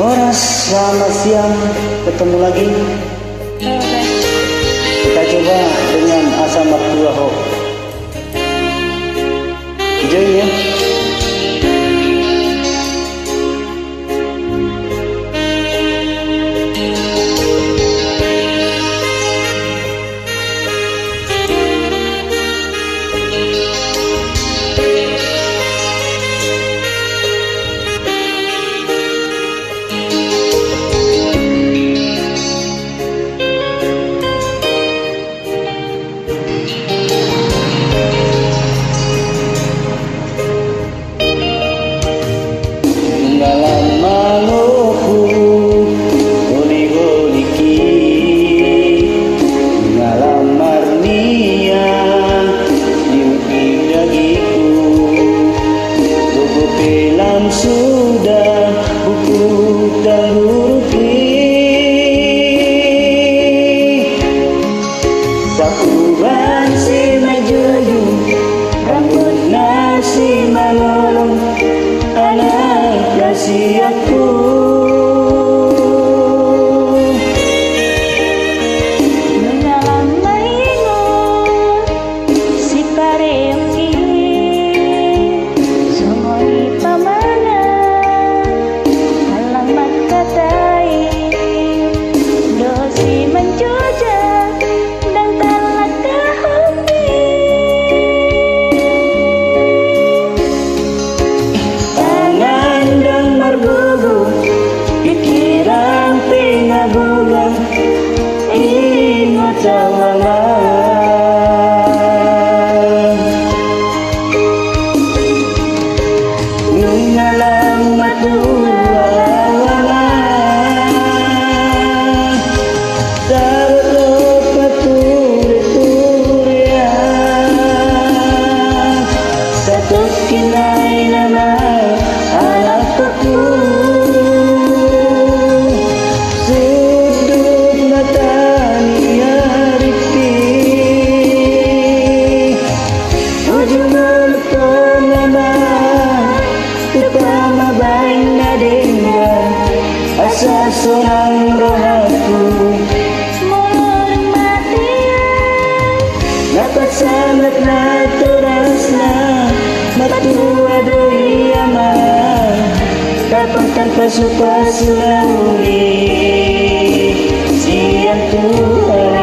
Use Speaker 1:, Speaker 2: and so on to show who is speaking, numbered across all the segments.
Speaker 1: Horas, selamat siang, ketemu lagi. Kita coba dengan asam mertua ho. Join ya. Sudah buku dan huruf sakuban si majuju rambut nasi manolong anak kasih aku seorang rohaku molong matian dapat sangat naturasna matua doi aman dapat tanpa suka sulauri siang tuhari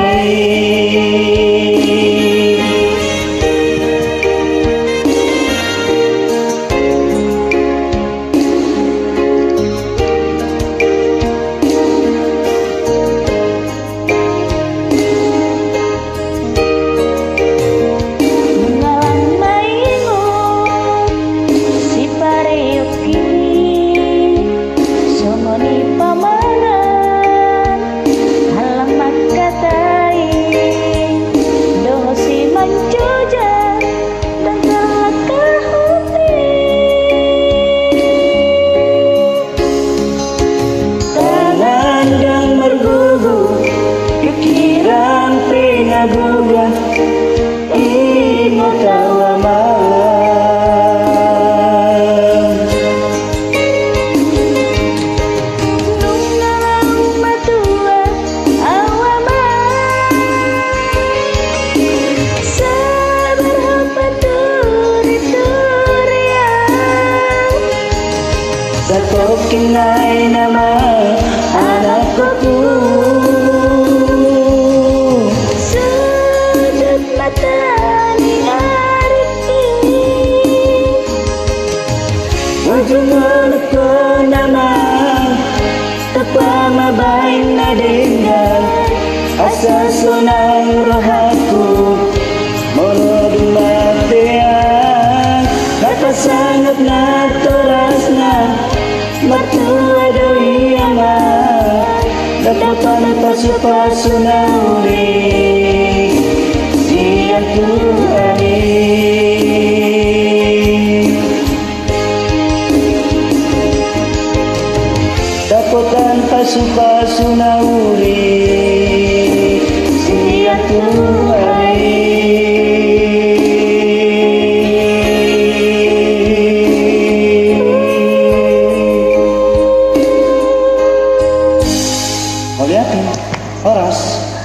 Speaker 1: Guga imo tawama nung nalang matua awama sabar paturi-turian satu kinai nama anakku Ujung ko naman tapama baik na dengar asa sunang rohaku mulod matian napasangat na torasna matua doi amat dapat pasu-pasu nauri siang tuhari pasu-pasu nauri siang tuhari natin. Oras.